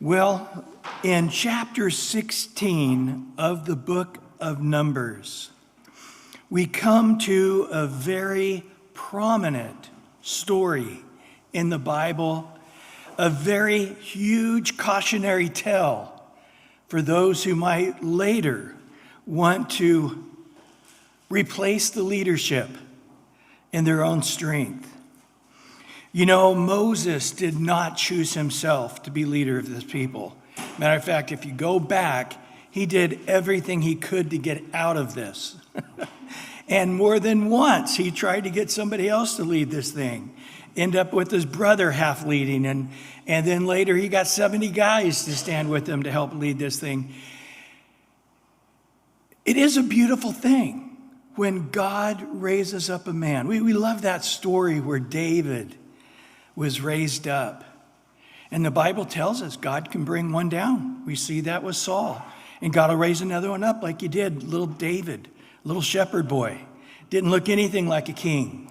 Well, in chapter 16 of the book of Numbers, we come to a very prominent story in the Bible, a very huge cautionary tale for those who might later want to replace the leadership in their own strength. You know, Moses did not choose himself to be leader of this people. Matter of fact, if you go back, he did everything he could to get out of this. And more than once, he tried to get somebody else to lead this thing. End up with his brother half leading, and then later he got 70 guys to stand with him to help lead this thing. It is a beautiful thing when God raises up a man. We love that story where David was raised up. And the Bible tells us God can bring one down. We see that with Saul. And God will raise another one up like he did, little David, little shepherd boy. Didn't look anything like a king.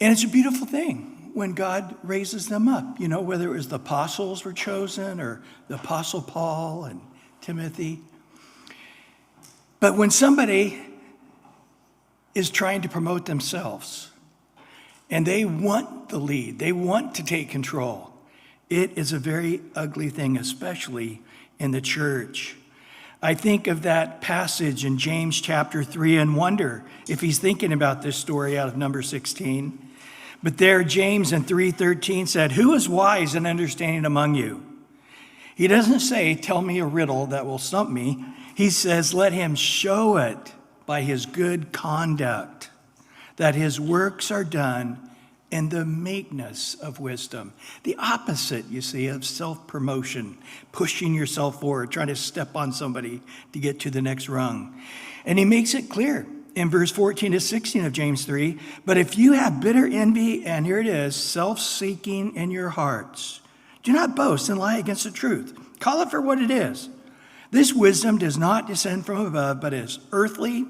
And it's a beautiful thing when God raises them up. You know, whether it was the apostles were chosen or the apostle Paul and Timothy. But when somebody is trying to promote themselves, and they want the lead, they want to take control, it is a very ugly thing, especially in the church. I think of that passage in James chapter 3 and wonder if he's thinking about this story out of number 16. But there, James in 3:13 said, "Who is wise and understanding among you?" He doesn't say, "Tell me a riddle that will stump me." He says, "Let him show it by his good conduct, that his works are done in the meekness of wisdom." The opposite, you see, of self-promotion, pushing yourself forward, trying to step on somebody to get to the next rung. And he makes it clear in verse 14 to 16 of James 3, "But if you have bitter envy," and here it is, "self-seeking in your hearts, do not boast and lie against the truth. Call it for what it is. This wisdom does not descend from above, but is earthly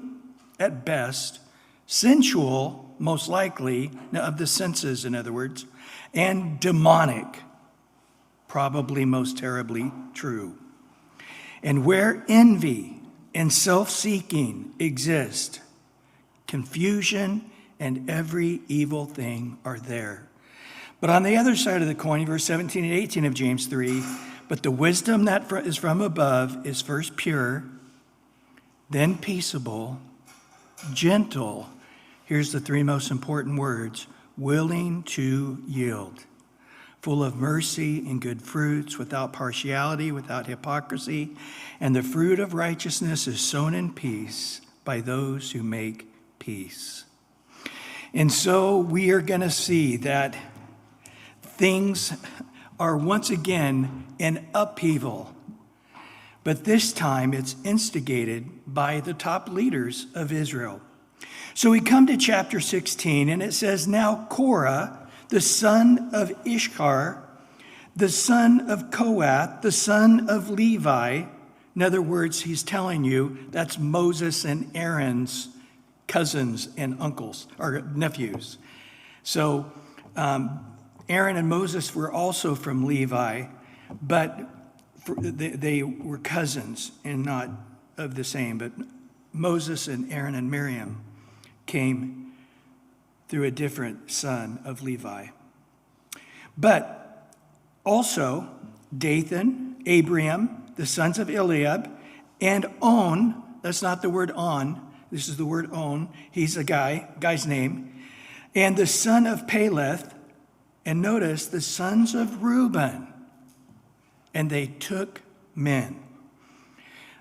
at best, sensual, most likely, of the senses, in other words, and demonic, probably most terribly true. And where envy and self-seeking exist, confusion and every evil thing are there." But on the other side of the coin, verse 17 and 18 of James 3, "But the wisdom that is from above is first pure, then peaceable, gentle," here's the three most important words, "willing to yield, full of mercy and good fruits, without partiality, without hypocrisy. And the fruit of righteousness is sown in peace by those who make peace." And so we are going to see that things are once again in upheaval. But this time it's instigated by the top leaders of Israel. So we come to chapter 16, and it says, "Now Korah, the son of Ishkar, the son of Kohath, the son of Levi," in other words, he's telling you that's Moses and Aaron's cousins and uncles, or nephews. So Aaron and Moses were also from Levi, but they were cousins and not of the same. But Moses and Aaron and Miriam came through a different son of Levi. But also Dathan, Abiram, the sons of Eliab, and On, that's not the word on, this is the word On, he's a guy's name, and the son of Peleth, and notice the sons of Reuben, and they took men.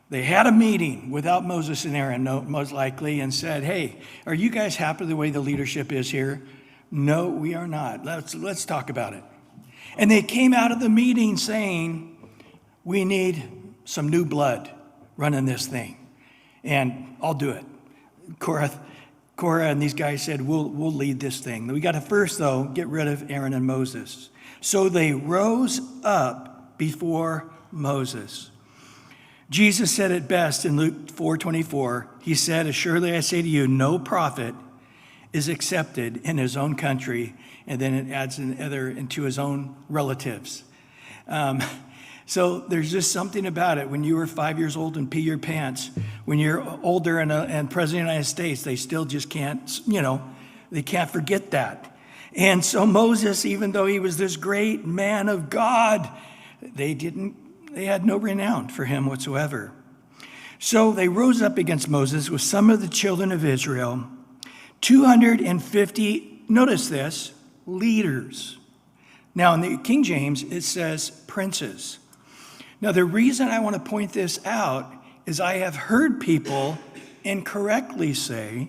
They had a meeting without Moses and Aaron, most likely, and said, "Hey, are you guys happy the way the leadership is here?" "No, we are not. Let's talk about it." And they came out of the meeting saying, "We need some new blood running this thing, and I'll do it." Korah and these guys said, we'll lead this thing. We got to first, though, get rid of Aaron and Moses. So they rose up before Moses. Jesus said it best in Luke 4:24. He said, "Assuredly I say to you, no prophet is accepted in his own country, and then it adds another into his own relatives. So there's just something about it. When you were 5 years old and pee your pants, when you're older and president of the United States, they still just can't, they can't forget that. And so Moses, even though he was this great man of God, they had no renown for him whatsoever. So they rose up against Moses with some of the children of Israel, 250, notice this, leaders. Now in the King James, it says princes. Now the reason I want to point this out is I have heard people incorrectly say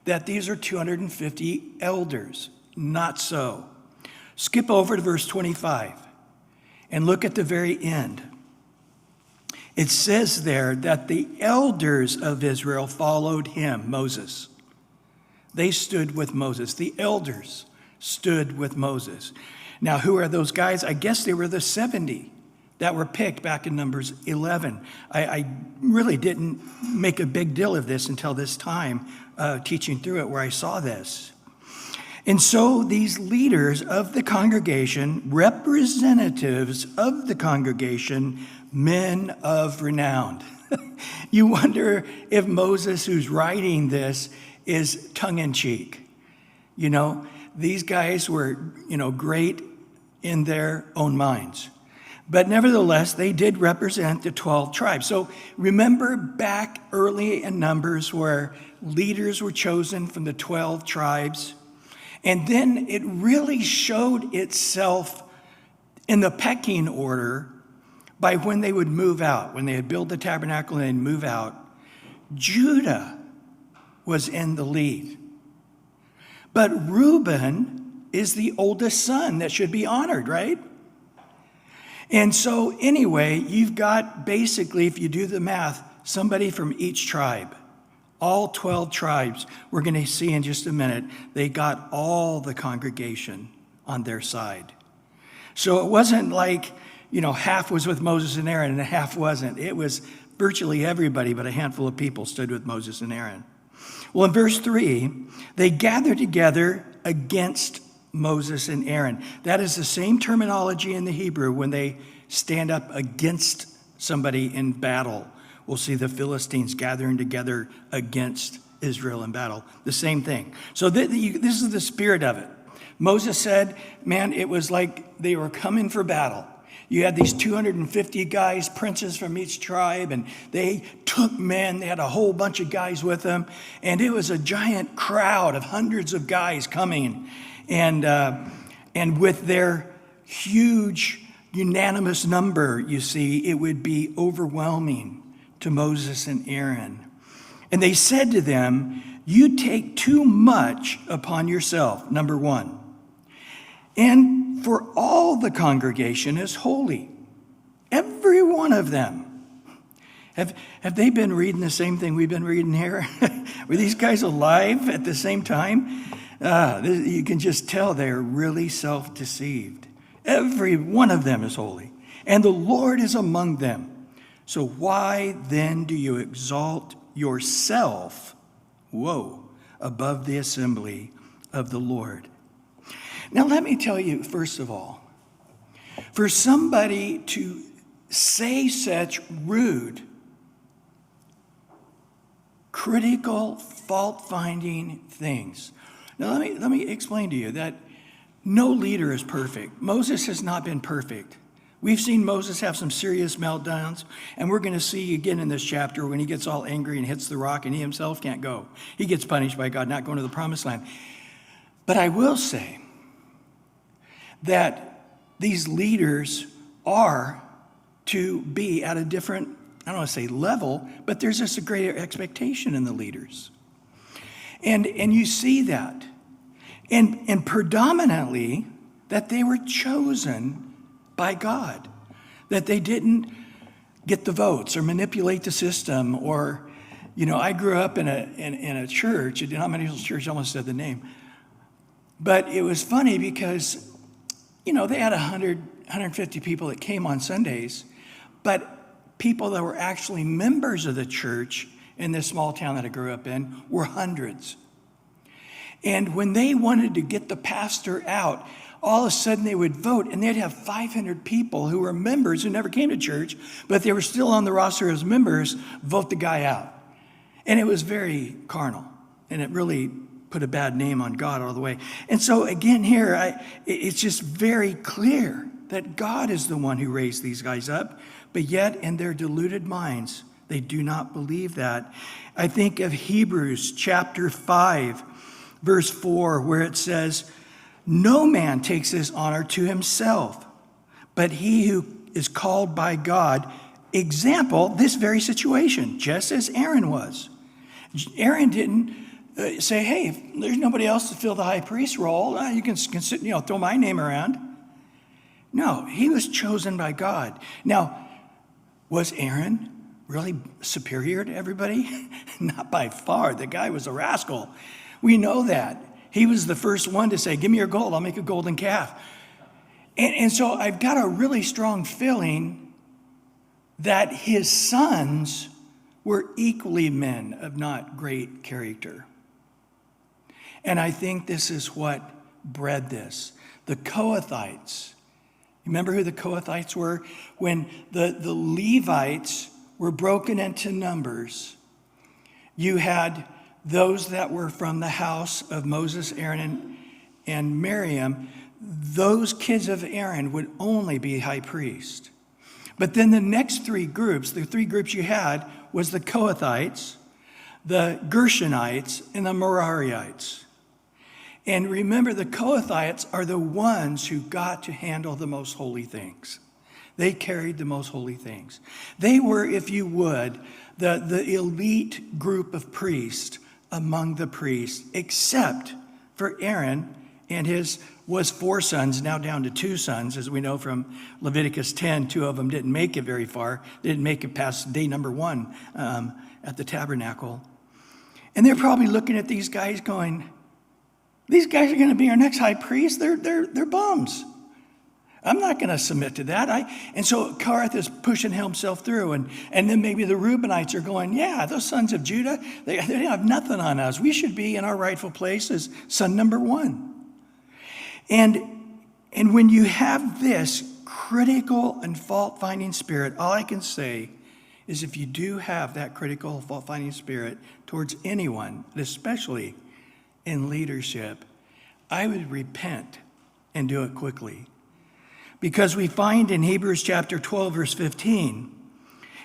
that these are 250 elders. Not so. Skip over to verse 25 and look at the very end. It says there that the elders of Israel followed him, Moses. They stood with Moses. The elders stood with Moses. Now, who are those guys? I guess they were the 70 that were picked back in Numbers 11. I really didn't make a big deal of this until this time, teaching through it, where I saw this. And so these leaders of the congregation, representatives of the congregation, men of renown. You wonder if Moses, who's writing this, is tongue-in-cheek. These guys were, great in their own minds. But nevertheless, they did represent the 12 tribes. So remember back early in Numbers where leaders were chosen from the 12 tribes? And then it really showed itself in the pecking order by when they would move out. When they had built the tabernacle and they'd move out, Judah was in the lead. But Reuben is the oldest son that should be honored, right? And so anyway, you've got basically, if you do the math, somebody from each tribe. All 12 tribes, we're going to see in just a minute, they got all the congregation on their side. So it wasn't like, half was with Moses and Aaron and half wasn't. It was virtually everybody, but a handful of people stood with Moses and Aaron. Well, in verse 3, they gathered together against Moses and Aaron. That is the same terminology in the Hebrew when they stand up against somebody in battle. We'll see the Philistines gathering together against Israel in battle. The same thing. So this is the spirit of it. Moses said, man, it was like they were coming for battle. You had these 250 guys, princes from each tribe, and they took men. They had a whole bunch of guys with them. And it was a giant crowd of hundreds of guys coming. And with their huge unanimous number, you see, it would be overwhelming to Moses and Aaron. And they said to them, you take too much upon yourself, number one. And for all the congregation is holy. Every one of them. Have they been reading the same thing we've been reading here? Were these guys alive at the same time? You can just tell they're really self-deceived. Every one of them is holy. And the Lord is among them. So why then do you exalt yourself, above the assembly of the Lord? Now let me tell you, first of all, for somebody to say such rude, critical, fault-finding things. Now let me explain to you that no leader is perfect. Moses has not been perfect. We've seen Moses have some serious meltdowns, and we're going to see again in this chapter when he gets all angry and hits the rock and he himself can't go. He gets punished by God, not going to the promised land. But I will say that these leaders are to be at a different, I don't want to say level, but there's just a greater expectation in the leaders. And you see that. And predominantly that they were chosen by God, that they didn't get the votes or manipulate the system or, I grew up in a church, a denominational church, I almost said the name, but it was funny because, they had 150 people that came on Sundays, but people that were actually members of the church in this small town that I grew up in were hundreds. And when they wanted to get the pastor out, all of a sudden they would vote, and they'd have 500 people who were members who never came to church, but they were still on the roster as members, vote the guy out. And it was very carnal, and it really put a bad name on God all the way. And so again here, it's just very clear that God is the one who raised these guys up, but yet in their deluded minds, they do not believe that. I think of Hebrews chapter 5, verse 4, where it says, "No man takes this honor to himself, but he who is called by God." Example, this very situation, just as Aaron was. Aaron didn't say, hey, if there's nobody else to fill the high priest role, you can sit, throw my name around. No, he was chosen by God. Now, was Aaron really superior to everybody? Not by far. The guy was a rascal. We know that. He was the first one to say, give me your gold, I'll make a golden calf. And so I've got a really strong feeling that his sons were equally men of not great character. And I think this is what bred this. The Kohathites. Remember who the Kohathites were? When the Levites were broken into numbers, you had those that were from the house of Moses, Aaron, and Miriam. Those kids of Aaron would only be high priest. But then the next three groups, the three groups you had, was the Kohathites, the Gershonites, and the Merarites. And remember, the Kohathites are the ones who got to handle the most holy things. They carried the most holy things. They were, if you would, the elite group of priests among the priests, except for Aaron and his was 4 sons, now down to 2 sons, as we know from Leviticus 10. 2 of them didn't make it very far. They didn't make it past day number 1 at the tabernacle. And they're probably looking at these guys going, these guys are going to be our next high priest. They're bums. I'm not going to submit to that. And so Korath is pushing himself through. And then maybe the Reubenites are going, yeah, those sons of Judah, they have nothing on us. We should be in our rightful place as son number 1. And when you have this critical and fault-finding spirit, all I can say is if you do have that critical fault-finding spirit towards anyone, especially in leadership, I would repent and do it quickly. Because we find in Hebrews chapter 12, verse 15,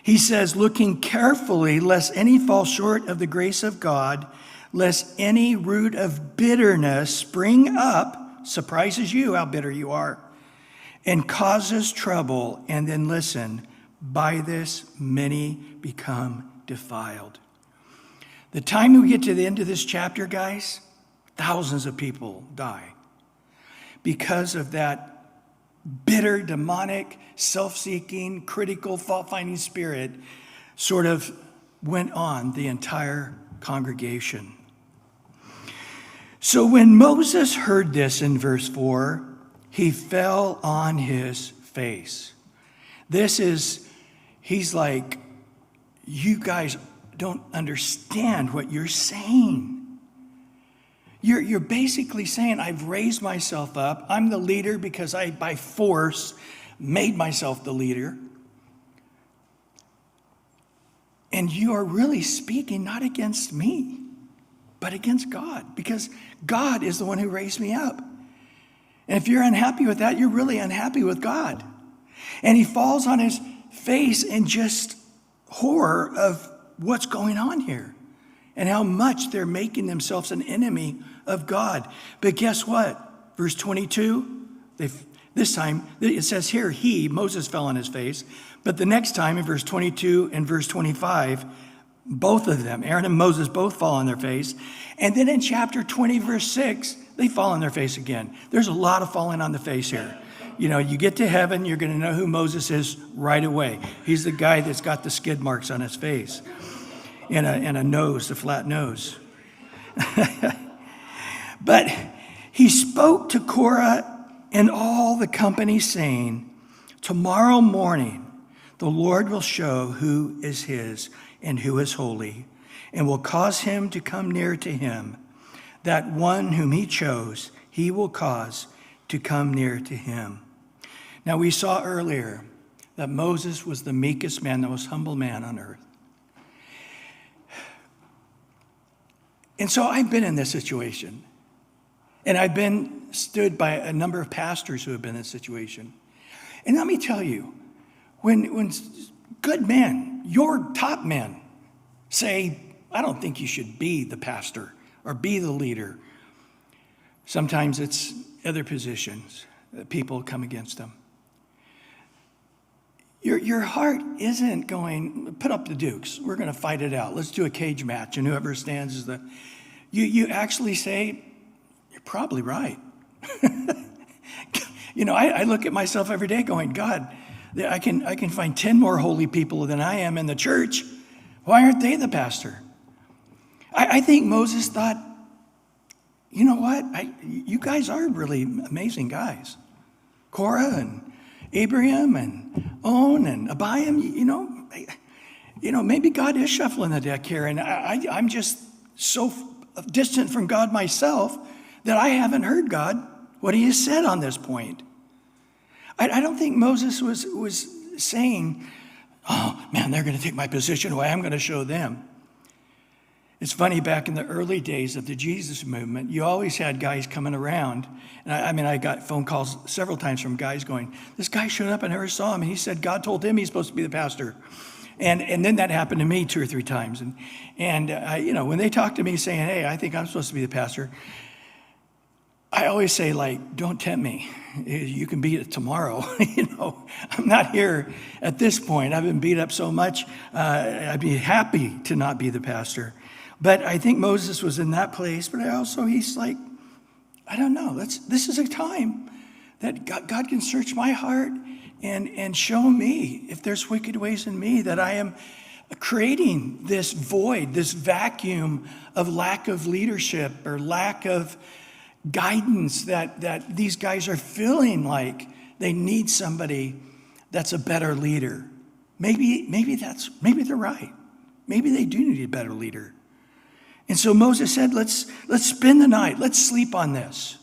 he says, looking carefully lest any fall short of the grace of God, lest any root of bitterness spring up, surprises you how bitter you are, and causes trouble. And then listen, by this many become defiled. The time we get to the end of this chapter, guys, thousands of people die because of that bitter, demonic, self-seeking, critical, fault-finding spirit sort of went on the entire congregation. So when Moses heard this in verse 4, he fell on his face. He's like, you guys don't understand what you're saying. You're basically saying, I've raised myself up. I'm the leader because I, by force, made myself the leader. And you are really speaking not against me, but against God, because God is the one who raised me up. And if you're unhappy with that, you're really unhappy with God. And he falls on his face in just horror of what's going on here and how much they're making themselves an enemy of God. But guess what? Verse 22, this time, it says here, Moses fell on his face. But the next time in verse 22 and verse 25, both of them, Aaron and Moses, both fall on their face. And then in chapter 20, verse 6, they fall on their face again. There's a lot of falling on the face here. You get to heaven, you're going to know who Moses is right away. He's the guy that's got the skid marks on his face and a nose, a flat nose. But he spoke to Korah and all the company, saying, tomorrow morning the Lord will show who is his and who is holy, and will cause him to come near to him. that one whom he chose, he will cause to come near to him. Now, we saw earlier that Moses was the meekest man, the most humble man on earth. And so I've been in this situation. And I've been stood by a number of pastors who have been in this situation. And let me tell you, when good men, your top men, say, I don't think you should be the pastor or be the leader, sometimes it's other positions that people come against them. Your heart isn't going, put up the dukes. We're going to fight it out. Let's do a cage match, and whoever stands is the... You actually say, you're probably right. I look at myself every day going, God, I can find 10 more holy people than I am in the church. Why aren't they the pastor? I think Moses thought, you know what? You guys are really amazing guys. Korah and Abraham and On and Abiam, maybe God is shuffling the deck here, and I'm just so distant from God myself that I haven't heard God, what he has said on this point. I don't think Moses was saying, oh, man, they're going to take my position away. I'm going to show them. It's funny, back in the early days of the Jesus movement, you always had guys coming around. And I got phone calls several times from guys going, this guy showed up, I never saw him. And he said God told him he's supposed to be the pastor. And then that happened to me 2 or 3 times. And when they talk to me saying, hey, I think I'm supposed to be the pastor, I always say, don't tempt me. You can beat it tomorrow. I'm not here at this point. I've been beat up so much. I'd be happy to not be the pastor. But I think Moses was in that place. But he's like, I don't know. This is a time that God can search my heart and show me if there's wicked ways in me, that I am creating this void, this vacuum of lack of leadership or lack of guidance that these guys are feeling like they need somebody that's a better leader. Maybe they're right. Maybe they do need a better leader. And so Moses said, let's spend the night. Let's sleep on this.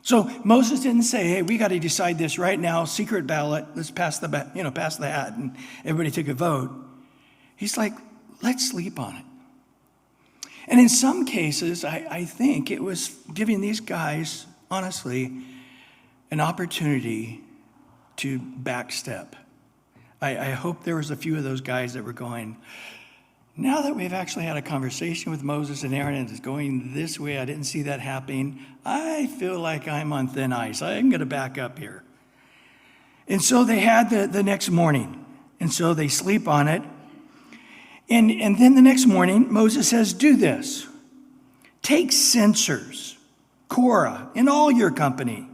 So Moses didn't say, hey, we got to decide this right now, secret ballot. Let's pass the hat, and everybody took a vote. He's like, let's sleep on it. And in some cases, I think it was giving these guys, honestly, an opportunity to backstep. I hope there was a few of those guys that were going, now that we've actually had a conversation with Moses and Aaron and it's going this way, I didn't see that happening, I feel like I'm on thin ice. I'm going to back up here. And so they had the next morning. And so they sleep on it. And then the next morning, Moses says, do this. Take censers, Korah, and all your company.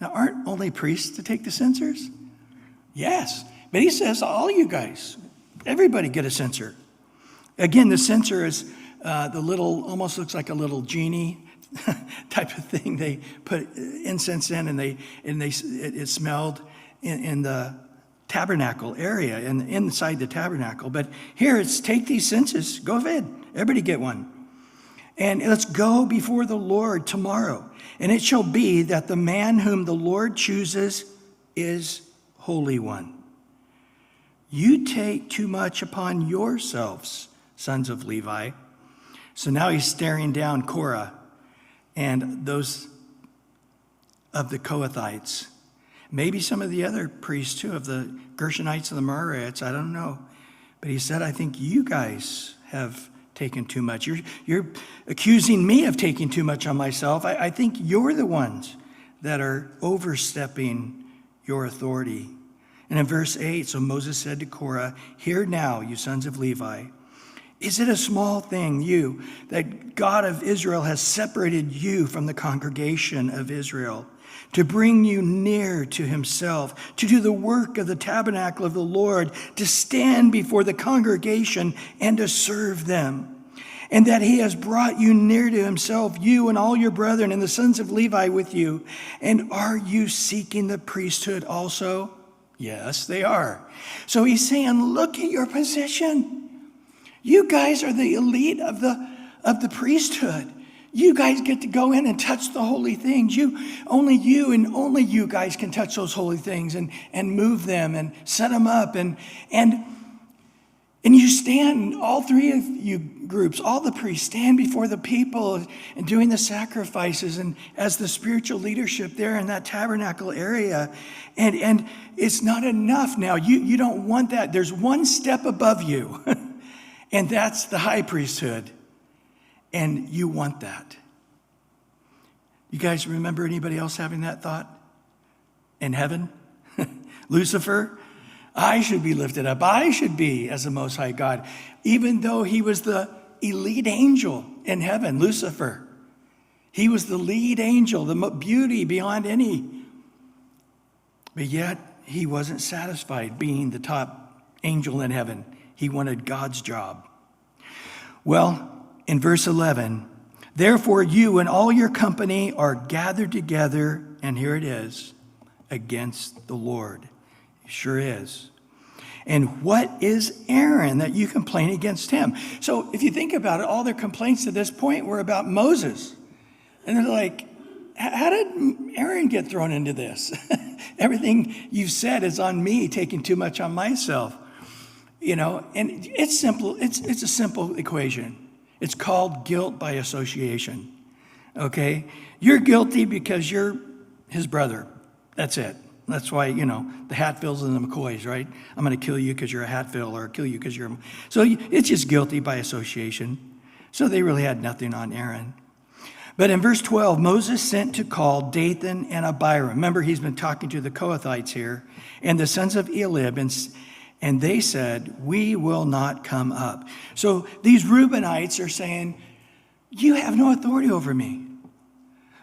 Now, aren't only priests to take the censers? Yes. But he says, all you guys, everybody get a censer. Again, the censer is the little, almost looks like a little genie type of thing. They put incense in, and it smelled in the tabernacle area and inside the tabernacle. But here it's take these censers, go ahead, everybody get one. And let's go before the Lord tomorrow. And it shall be that the man whom the Lord chooses is Holy One. You take too much upon yourselves, sons of Levi. So now he's staring down Korah and those of the Kohathites. Maybe some of the other priests too, of the Gershonites and the Merarites, I don't know. But he said, I think you guys have taken too much. You're accusing me of taking too much on myself. I think you're the ones that are overstepping your authority. And in verse 8, so Moses said to Korah, hear now, you sons of Levi, is it a small thing, you, that God of Israel has separated you from the congregation of Israel, to bring you near to himself, to do the work of the tabernacle of the Lord, to stand before the congregation and to serve them? And that he has brought you near to himself, you and all your brethren and the sons of Levi with you. And are you seeking the priesthood also? Yes, they are. So he's saying, look at your position. You guys are the elite of the priesthood. You guys get to go in and touch the holy things. Only you guys can touch those holy things and move them and set them up. And you stand, all three of you groups, all the priests stand before the people and doing the sacrifices and as the spiritual leadership there in that tabernacle area. And it's not enough now. You don't want that. There's one step above you, and that's the high priesthood. And you want that. You guys remember anybody else having that thought? In heaven? Lucifer? I should be lifted up. I should be as the Most High God. Even though he was the elite angel in heaven, Lucifer. He was the lead angel, the beauty beyond any. But yet, he wasn't satisfied being the top angel in heaven. He wanted God's job. Well, in verse 11, therefore you and all your company are gathered together, and here it is, against the Lord. It sure is. And what is Aaron that you complain against him? So if you think about it, all their complaints to this point were about Moses. And they're like, how did Aaron get thrown into this? Everything you've said is on me, taking too much on myself. And it's simple. It's a simple equation. It's called guilt by association, okay? You're guilty because you're his brother. That's it. That's why, the Hatfields and the McCoys, right? I'm going to kill you because you're a Hatfield, or kill you because you're So it's just guilty by association. So they really had nothing on Aaron. But in verse 12, Moses sent to call Dathan and Abiram. Remember, he's been talking to the Kohathites here, and the sons of Eliab, and they said, we will not come up. So these Reubenites are saying, you have no authority over me.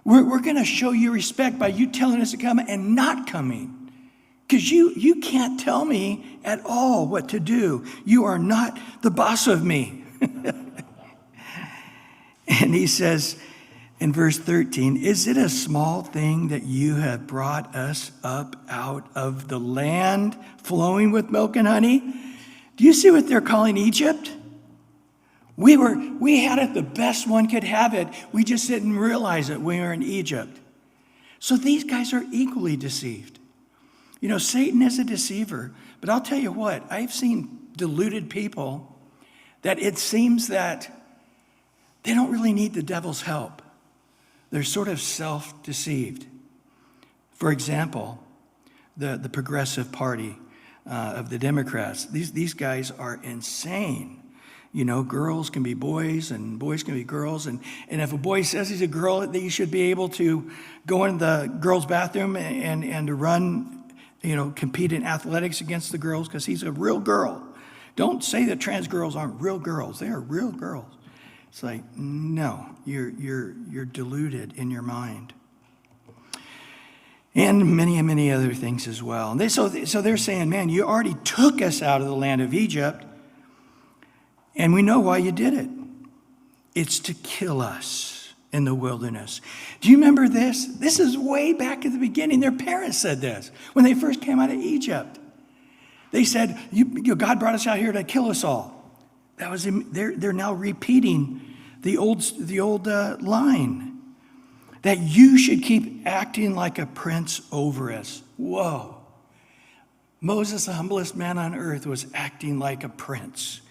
We're going to show you respect by you telling us to come and not coming. Because you can't tell me at all what to do. You are not the boss of me. And he says in verse 13, is it a small thing that you have brought us up out of the land flowing with milk and honey? Do you see what they're calling Egypt? We had it the best one could have it. We just didn't realize it. We were in Egypt. So these guys are equally deceived. Satan is a deceiver. But I'll tell you what, I've seen deluded people that it seems that they don't really need the devil's help. They're sort of self-deceived. For example, the Progressive Party of the Democrats, these guys are insane. Girls can be boys and boys can be girls. And if a boy says he's a girl, that he should be able to go in the girls' bathroom and to run, compete in athletics against the girls because he's a real girl. Don't say that trans girls aren't real girls. They are real girls. It's like, no, you're deluded in your mind. And many other things as well. And so they're saying, man, you already took us out of the land of Egypt, and we know why you did it. It's to kill us in the wilderness. Do you remember this? This is way back at the beginning. Their parents said this when they first came out of Egypt. They said, God brought us out here to kill us all. That was they're now repeating the old line that you should keep acting like a prince over us. Whoa. Moses, the humblest man on earth, was acting like a prince.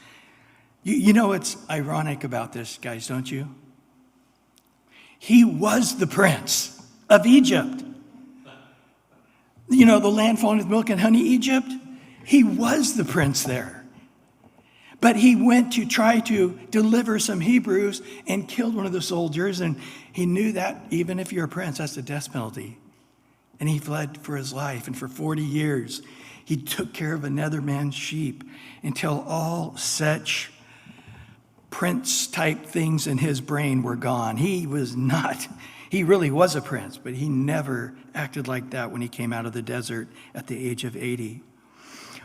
You know what's ironic about this, guys, don't you? He was the prince of Egypt. The land flowing with milk and honey, Egypt. He was the prince there. But he went to try to deliver some Hebrews and killed one of the soldiers. And he knew that even if you're a prince, that's the death penalty. And he fled for his life. And for 40 years, he took care of another man's sheep until all such prince-type things in his brain were gone. He really was a prince, but he never acted like that when he came out of the desert at the age of 80.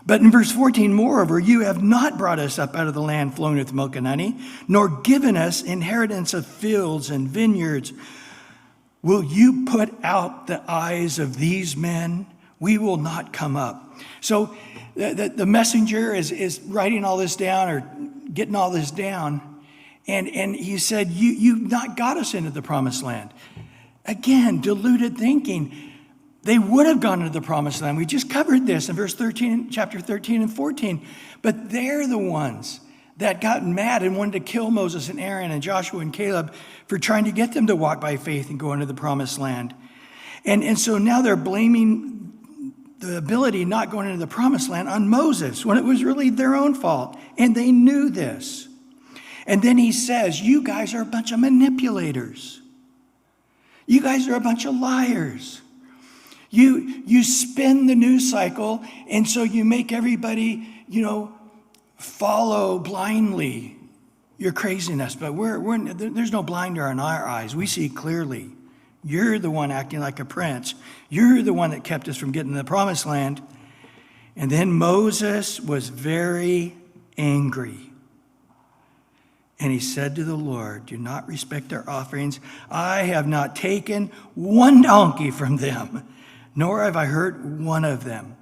But in verse 14, moreover, you have not brought us up out of the land flowing with milk and honey, nor given us inheritance of fields and vineyards. Will you put out the eyes of these men? We will not come up. So the messenger is writing all this down or getting all this down. And he said, you've not got us into the promised land. Again, deluded thinking. They would have gone into the promised land. We just covered this in chapter 13 and 14. But they're the ones that got mad and wanted to kill Moses and Aaron and Joshua and Caleb for trying to get them to walk by faith and go into the promised land. And so now they're blaming the ability not going into the promised land on Moses when it was really their own fault. And they knew this. And then he says, you guys are a bunch of manipulators. You guys are a bunch of liars. You spin the news cycle, and so you make everybody, follow blindly your craziness. But there's no blinder in our eyes. We see clearly. You're the one acting like a prince. You're the one that kept us from getting to the promised land. And then Moses was very angry. And he said to the Lord, do not respect their offerings. I have not taken one donkey from them, nor have I hurt one of them.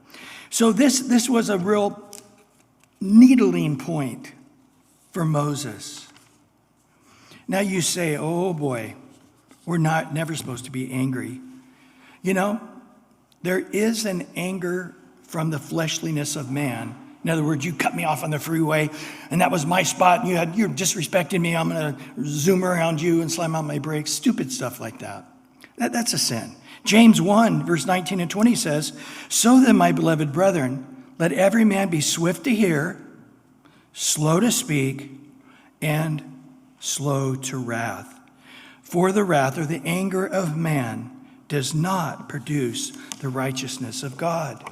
So this was a real needling point for Moses. Now you say, oh boy, we're never supposed to be angry. There is an anger from the fleshliness of man. In other words, you cut me off on the freeway, and that was my spot, and you're disrespecting me. I'm going to zoom around you and slam on my brakes. Stupid stuff like that. That's a sin. James 1, verse 19 and 20 says, so then, my beloved brethren, let every man be swift to hear, slow to speak, and slow to wrath. For the wrath or the anger of man does not produce the righteousness of God.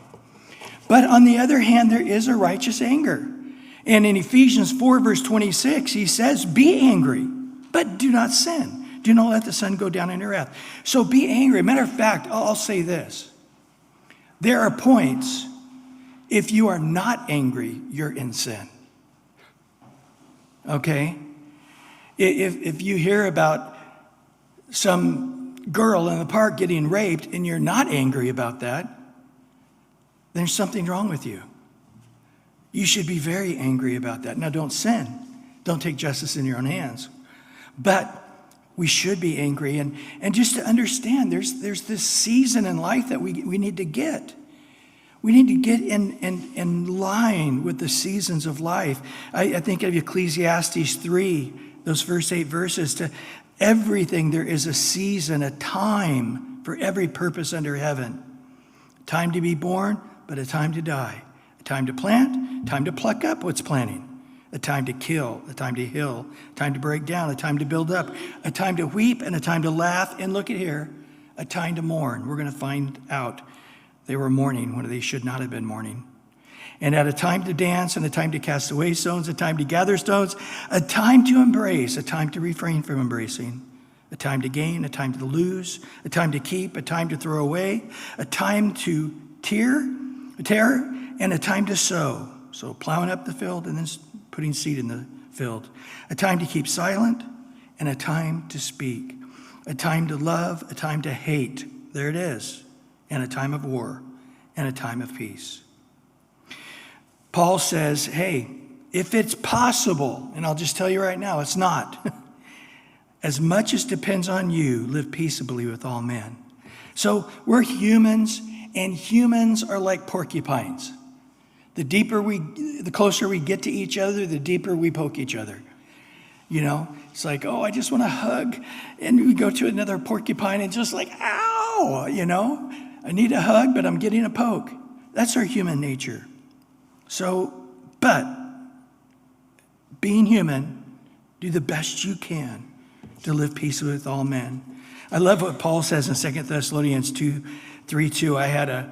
But on the other hand, there is a righteous anger. And in Ephesians 4, verse 26, he says, be angry, but do not sin. Do not let the sun go down in your wrath. So be angry. Matter of fact, I'll say this. There are points, if you are not angry, you're in sin. Okay? If you hear about some girl in the park getting raped and you're not angry about that, there's something wrong with you. You should be very angry about that. Now, don't sin. Don't take justice in your own hands. But we should be angry. And just to understand, there's this season in life that we need to get. We need to get in line with the seasons of life. I think of Ecclesiastes 3, those first 8 verses. To everything there is a season, a time for every purpose under heaven. A time to be born, but a time to die. A time to plant, time to pluck up what's planting. A time to kill, a time to heal, a time to break down, a time to build up, a time to weep, and a time to laugh. And look at here, a time to mourn. We're going to find out they were mourning when they should not have been mourning. And at a time to dance, and a time to cast away stones, a time to gather stones, a time to embrace, a time to refrain from embracing, a time to gain, a time to lose, a time to keep, a time to throw away, a time to tear, and a time to sow. So plowing up the field and then putting seed in the field. A time to keep silent and a time to speak. A time to love, a time to hate. There it is. And a time of war and a time of peace. Paul says, hey, if it's possible, and I'll just tell you right now, it's not. As much as depends on you, live peaceably with all men. So we're humans, and humans are like porcupines. The closer we get to each other, the deeper we poke each other. It's like, oh, I just want to hug. And we go to another porcupine and just like, ow, I need a hug, but I'm getting a poke. That's our human nature. So, but being human, do the best you can to live peaceably with all men. I love what Paul says in 2 Thessalonians 3:2. I had a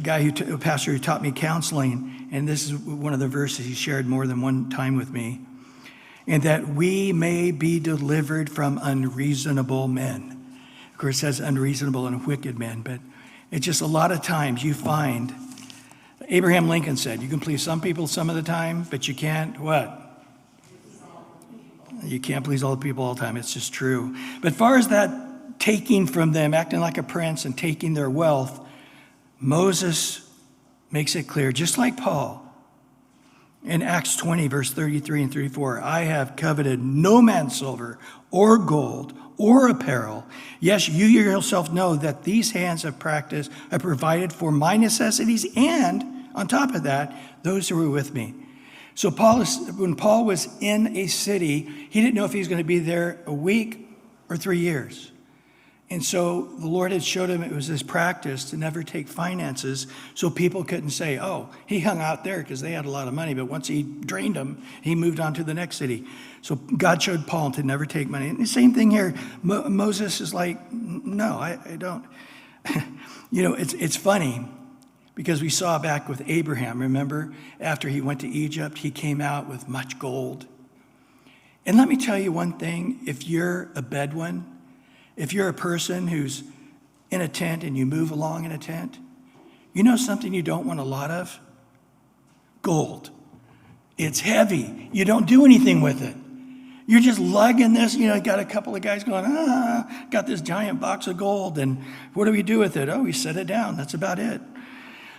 guy, a pastor who taught me counseling, and this is one of the verses he shared more than one time with me. And that we may be delivered from unreasonable men. Of course, it says unreasonable and wicked men, but it's just a lot of times you find, Abraham Lincoln said, you can please some people some of the time, but you can't what? You can't please all the people all the time. It's just true. But as far as that taking from them, acting like a prince and taking their wealth, Moses makes it clear, just like Paul, In Acts 20, verse 33 and 34, I have coveted no man's silver or gold or apparel. Yes, you yourself know that these hands have provided for my necessities, and on top of that, those who were with me. So when Paul was in a city, he didn't know if he was going to be there a week or 3 years. And so the Lord had showed him it was his practice to never take finances, so people couldn't say, oh, he hung out there because they had a lot of money, but once he drained them, he moved on to the next city. So God showed Paul to never take money. And the same thing here. Moses is like, no, I don't. It's funny because we saw back with Abraham, remember, after he went to Egypt, he came out with much gold. And let me tell you one thing, if you're a Bedouin, if you're a person who's in a tent and you move along in a tent, you know something you don't want a lot of? Gold. It's heavy. You don't do anything with it. You're just lugging this, got a couple of guys going, got this giant box of gold, and what do we do with it? Oh, we set it down. That's about it.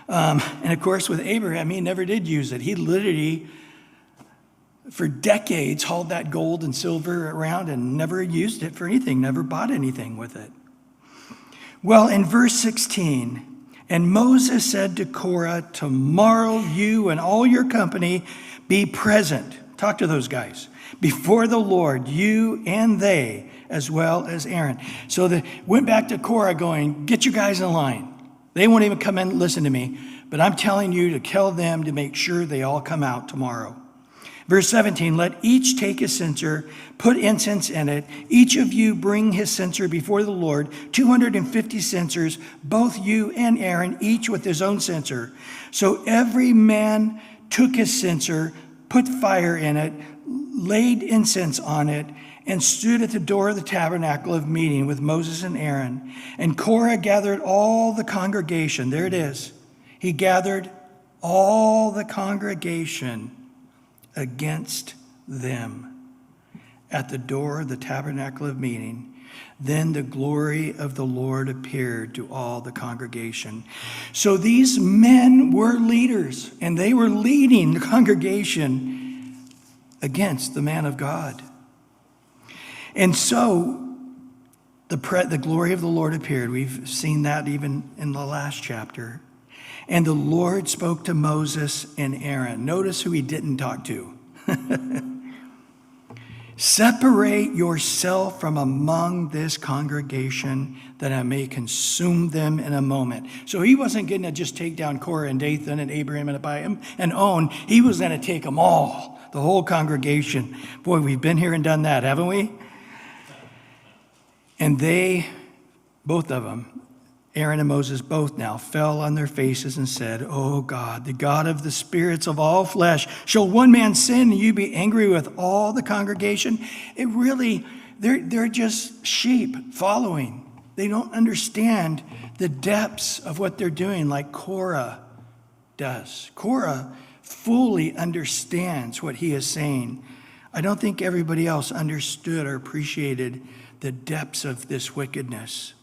And of course, with Abraham, he never did use it. He literally, for decades, hauled that gold and silver around and never used it for anything, never bought anything with it. Well, in verse 16, and Moses said to Korah, tomorrow you and all your company be present. Talk to those guys. Before the Lord, you and they, as well as Aaron. So they went back to Korah going, get you guys in line. They won't even come in and listen to me, but I'm telling you to tell them to make sure they all come out tomorrow. Verse 17, let each take his censer, put incense in it. Each of you bring his censer before the Lord, 250 censers, both you and Aaron, each with his own censer. So every man took his censer, put fire in it, laid incense on it, and stood at the door of the tabernacle of meeting with Moses and Aaron. And Korah gathered all the congregation. There it is. He gathered all the congregation against them at the door of the tabernacle of meeting. Then the glory of the Lord appeared to all the congregation. So these men were leaders, and they were leading the congregation against the man of God. And so the glory of the Lord appeared. We've seen that even in the last chapter. And the Lord spoke to Moses and Aaron. Notice who he didn't talk to. Separate yourself from among this congregation that I may consume them in a moment. So he wasn't going to just take down Korah and Dathan and Abraham and Abiam and On. He was going to take them all, the whole congregation. Boy, we've been here and done that, haven't we? And they, both of them, Aaron and Moses both now fell on their faces and said, "O God, the God of the spirits of all flesh, shall one man sin and you be angry with all the congregation?" It really, they're just sheep following. They don't understand the depths of what they're doing like Korah does. Korah fully understands what he is saying. I don't think everybody else understood or appreciated the depths of this wickedness.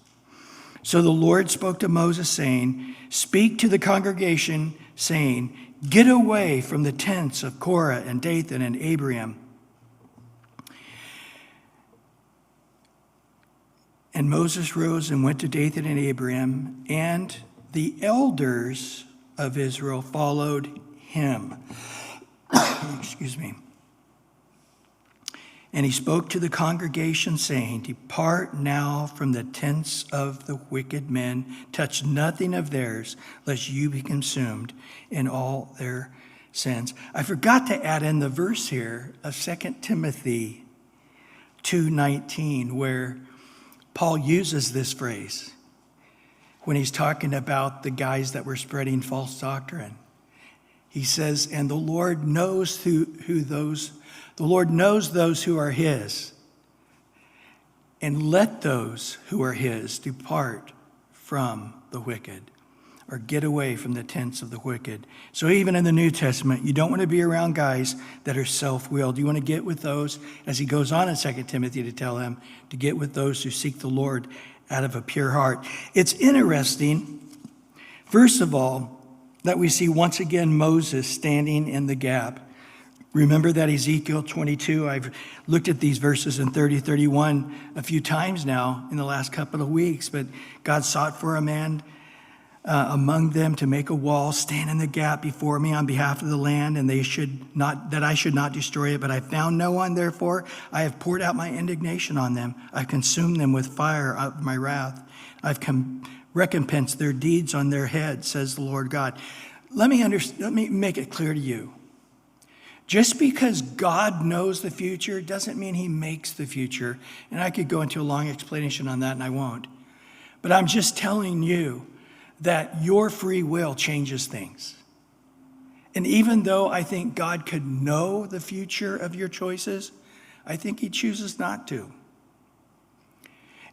So the Lord spoke to Moses, saying, "Speak to the congregation, saying, get away from the tents of Korah and Dathan and Abiram." And Moses rose and went to Dathan and Abiram, and the elders of Israel followed him. Excuse me. And he spoke to the congregation, saying, "Depart now from the tents of the wicked men. Touch nothing of theirs, lest you be consumed in all their sins." I forgot to add in the verse here of 2 Timothy 2:19, where Paul uses this phrase when he's talking about the guys that were spreading false doctrine. He says, "And the Lord knows the Lord knows those who are his, and let those who are his depart from the wicked," or get away from the tents of the wicked. So even in the New Testament, you don't want to be around guys that are self-willed. You want to get with those, as he goes on in 2 Timothy to tell him, to get with those who seek the Lord out of a pure heart. It's interesting, first of all, that we see once again Moses standing in the gap. Remember that Ezekiel 22, I've looked at these verses in 30, 31 a few times now in the last couple of weeks, but God sought for a man among them to make a wall, stand in the gap before me on behalf of the land, and that I should not destroy it. But I found no one, therefore I have poured out my indignation on them. I consumed them with fire of my wrath. I've recompensed their deeds on their heads, says the Lord God. Let me make it clear to you. Just because God knows the future doesn't mean he makes the future. And I could go into a long explanation on that, and I won't. But I'm just telling you that your free will changes things. And even though I think God could know the future of your choices, I think he chooses not to.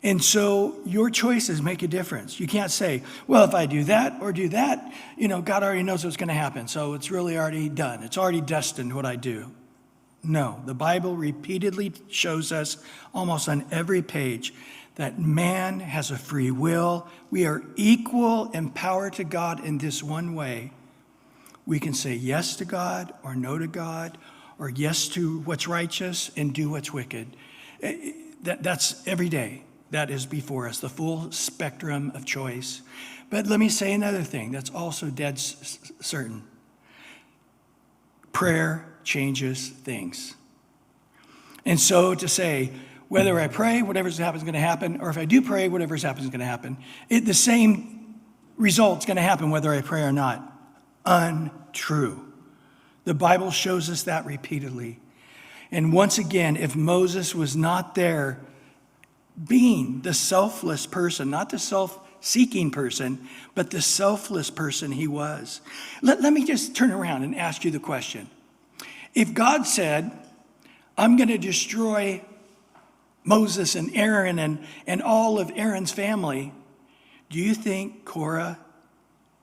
And so your choices make a difference. You can't say, well, if I do that or do that, God already knows what's going to happen. So it's really already done. It's already destined what I do. No, the Bible repeatedly shows us almost on every page that man has a free will. We are equal in power to God in this one way. We can say yes to God or no to God, or yes to what's righteous and do what's wicked. That's every day. That is before us, the full spectrum of choice. But let me say another thing that's also dead certain. Prayer changes things. And so to say, whether I pray, whatever's happens is going to happen, or if I do pray, whatever's happens is going to happen, the same result's going to happen whether I pray or not. Untrue. The Bible shows us that repeatedly. And once again, if Moses was not there, being the selfless person, not the self-seeking person, but the selfless person he was. Let me just turn around and ask you the question. If God said, I'm going to destroy Moses and Aaron and all of Aaron's family, do you think Korah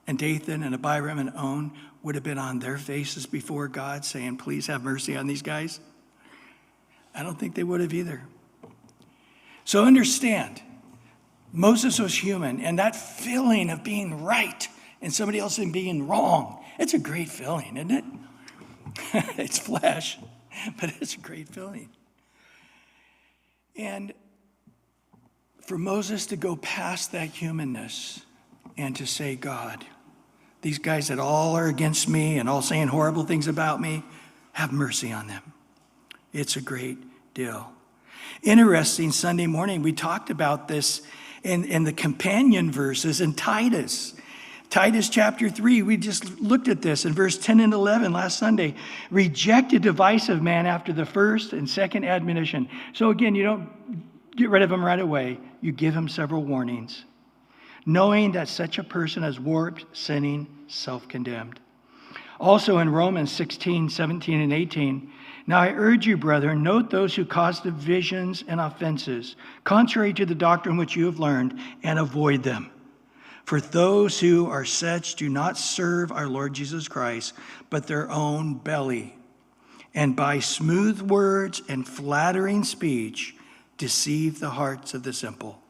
and Dathan and Abiram and On would have been on their faces before God saying, please have mercy on these guys? I don't think they would have either. So understand, Moses was human, and that feeling of being right and somebody else being wrong, it's a great feeling, isn't it? It's flesh, but it's a great feeling. And for Moses to go past that humanness and to say, God, these guys that all are against me and all saying horrible things about me, have mercy on them. It's a great deal. Interesting, Sunday morning, we talked about this in the companion verses in Titus. Titus chapter 3, we just looked at this in verse 10 and 11 last Sunday. Reject a divisive man after the first and second admonition. So again, you don't get rid of him right away. You give him several warnings, knowing that such a person is warped, sinning, self-condemned. Also in Romans 16, 17, and 18, now I urge you, brethren, note those who cause divisions and offenses, contrary to the doctrine which you have learned, and avoid them. For those who are such do not serve our Lord Jesus Christ, but their own belly, and by smooth words and flattering speech deceive the hearts of the simple.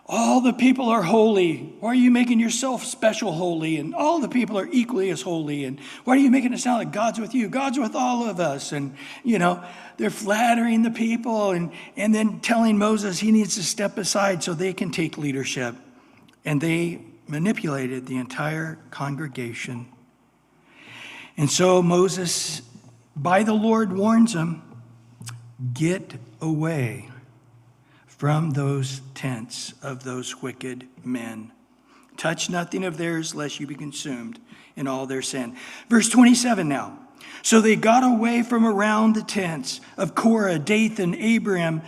All the people are holy. Why are you making yourself special holy? And all the people are equally as holy. And why are you making it sound like God's with you? God's with all of us. And, they're flattering the people and then telling Moses he needs to step aside so they can take leadership. And they manipulated the entire congregation. And so Moses, by the Lord, warns them, get away from those tents of those wicked men. Touch nothing of theirs, lest you be consumed in all their sin. Verse 27 now. So they got away from around the tents of Korah, Dathan, Abiram.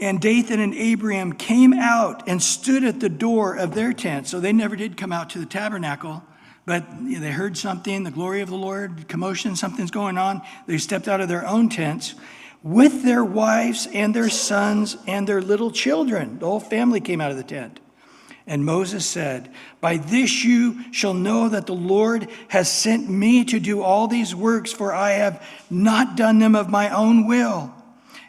And Dathan and Abiram came out and stood at the door of their tent. So they never did come out to the tabernacle, but they heard something, the glory of the Lord, commotion, something's going on. They stepped out of their own tents with their wives and their sons and their little children. The whole family came out of the tent. And Moses said, by this you shall know that the Lord has sent me to do all these works, for I have not done them of my own will.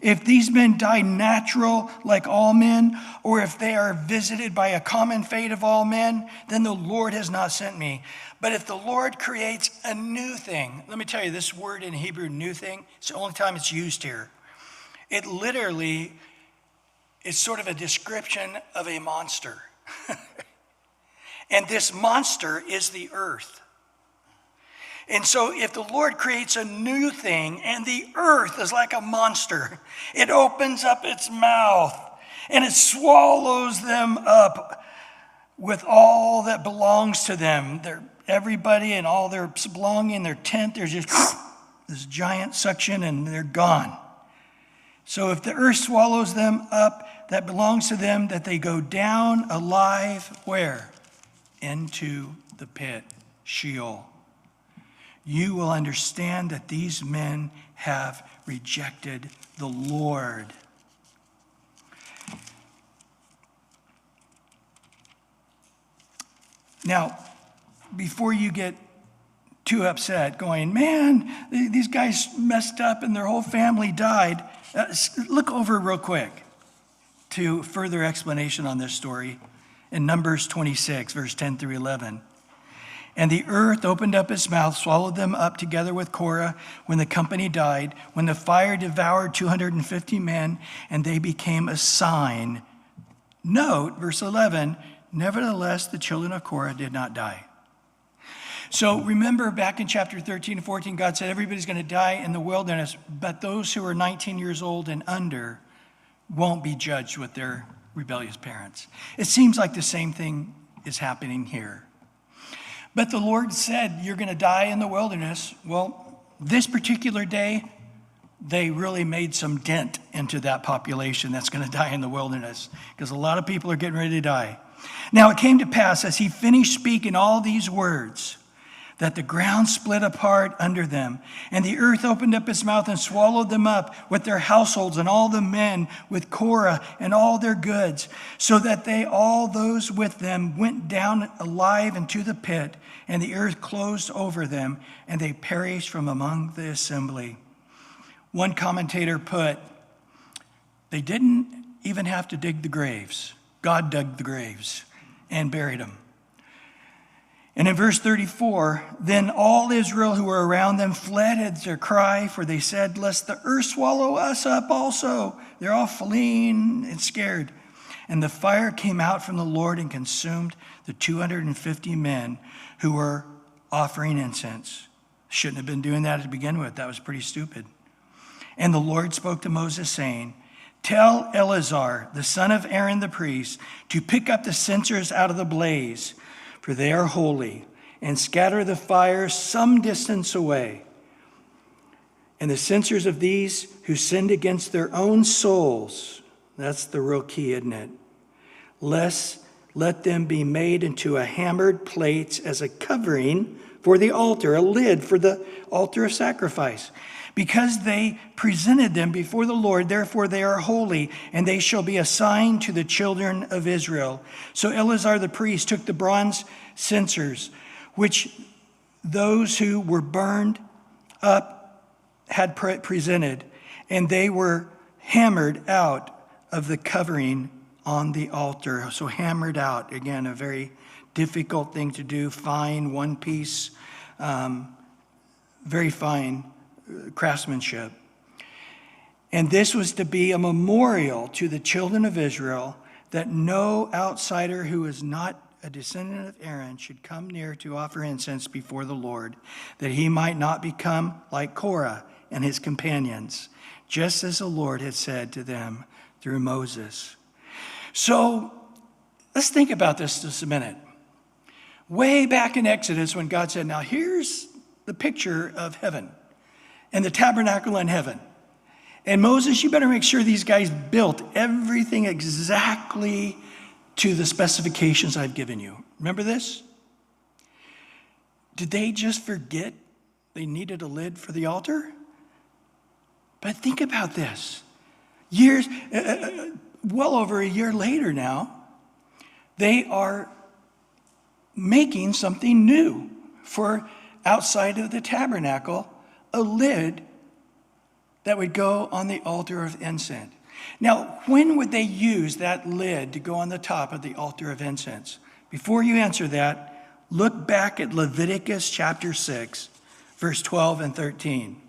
If these men die natural like all men, or if they are visited by a common fate of all men, then the Lord has not sent me. But if the Lord creates a new thing," let me tell you, this word in Hebrew, new thing, it's the only time it's used here. It literally is sort of a description of a monster. And this monster is the earth. And so if the Lord creates a new thing and the earth is like a monster, it opens up its mouth and it swallows them up with all that belongs to them. Everybody and all their belonging, their tent, there's just this giant suction and they're gone. So if the earth swallows them up that belongs to them, that they go down alive, where? Into the pit, Sheol. You will understand that these men have rejected the Lord. Now, before you get too upset going, "Man, these guys messed up and their whole family died," look over real quick to further explanation on this story in Numbers 26, verse 10 through 11. "And the earth opened up its mouth, swallowed them up together with Korah when the company died, when the fire devoured 250 men, and they became a sign." Note, verse 11, "Nevertheless, the children of Korah did not die." So remember back in chapter 13 and 14, God said everybody's going to die in the wilderness, but those who are 19 years old and under won't be judged with their rebellious parents. It seems like the same thing is happening here. But the Lord said, you're going to die in the wilderness. Well, this particular day, they really made some dent into that population that's going to die in the wilderness, because a lot of people are getting ready to die. "Now it came to pass, as he finished speaking all these words, that the ground split apart under them, and the earth opened up its mouth and swallowed them up with their households and all the men with Korah and all their goods, so that they, all those with them, went down alive into the pit, and the earth closed over them, and they perished from among the assembly." One commentator put, they didn't even have to dig the graves. God dug the graves and buried them. And in verse 34, "Then all Israel who were around them fled at their cry, for they said, lest the earth swallow us up also." They're all fleeing and scared. "And the fire came out from the Lord and consumed the 250 men who were offering incense." Shouldn't have been doing that to begin with. That was pretty stupid. "And the Lord spoke to Moses, saying, Tell Eleazar, the son of Aaron the priest, to pick up the censers out of the blaze, for they are holy, and scatter the fire some distance away. And the censers of these who sinned against their own souls," that's the real key, isn't it? "Let them be made into a hammered plates as a covering for the altar, a lid for the altar of sacrifice. Because they presented them before the Lord, therefore they are holy, and they shall be a sign to the children of Israel." So Eleazar the priest took the bronze censers, which those who were burned up had presented, and they were hammered out of the covering on the altar. So hammered out, again, a very difficult thing to do, fine, one piece, very fine craftsmanship. "And this was to be a memorial to the children of Israel, that no outsider who is not a descendant of Aaron should come near to offer incense before the Lord, that he might not become like Korah and his companions, just as the Lord had said to them through Moses." So let's think about this just a minute. Way back in Exodus, when God said, now here's the picture of heaven and the tabernacle in heaven. And Moses, you better make sure these guys built everything exactly to the specifications I've given you. Remember this? Did they just forget they needed a lid for the altar? But think about this. Years, well over a year later now, they are making something new for outside of the tabernacle, a lid that would go on the altar of incense. Now, when would they use that lid to go on the top of the altar of incense? Before you answer that, look back at Leviticus chapter 6, verse 12 and 13.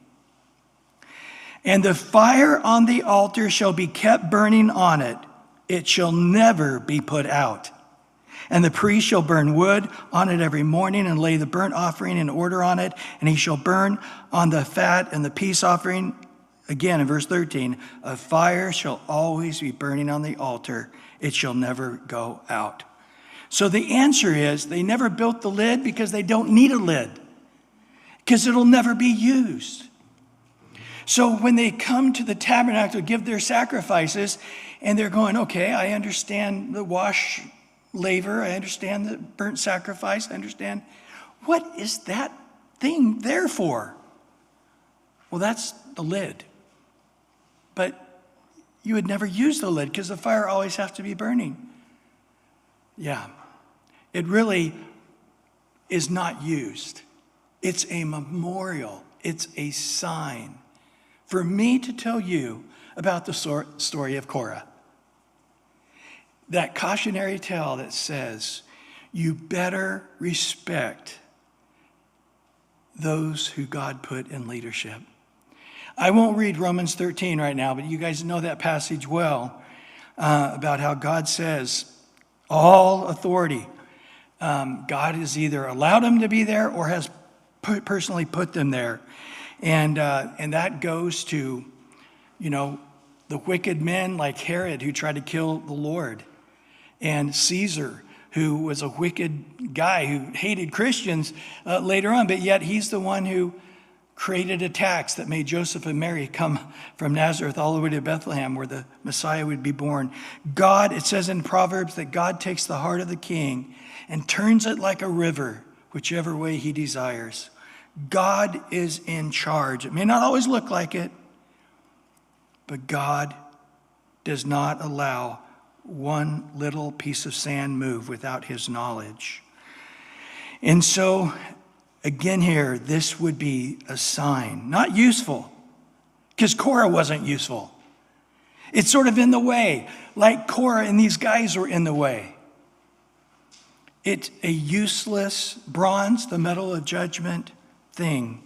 And the fire on the altar shall be kept burning on it. It shall never be put out. And the priest shall burn wood on it every morning and lay the burnt offering in order on it. And he shall burn on the fat and the peace offering. Again, in verse 13, a fire shall always be burning on the altar. It shall never go out. So the answer is they never built the lid because they don't need a lid, because it'll never be used. So when they come to the tabernacle to give their sacrifices, and they're going, okay, I understand the wash laver, I understand the burnt sacrifice, I understand. What is that thing there for? Well, that's the lid. But you would never use the lid because the fire always has to be burning. Yeah, it really is not used. It's a memorial. It's a sign for me to tell you about the story of Korah. That cautionary tale that says, you better respect those who God put in leadership. I won't read Romans 13 right now, but you guys know that passage well, about how God says all authority. God has either allowed them to be there or has personally put them there. And that goes to, the wicked men like Herod who tried to kill the Lord, and Caesar, who was a wicked guy who hated Christians later on, but yet he's the one who created a tax that made Joseph and Mary come from Nazareth all the way to Bethlehem where the Messiah would be born. God, it says in Proverbs that God takes the heart of the king and turns it like a river, whichever way he desires. God is in charge. It may not always look like it, but God does not allow one little piece of sand move without his knowledge. And so, again here, this would be a sign, not useful, because Korah wasn't useful. It's sort of in the way, like Korah and these guys were in the way. It's a useless bronze, the metal of judgment thing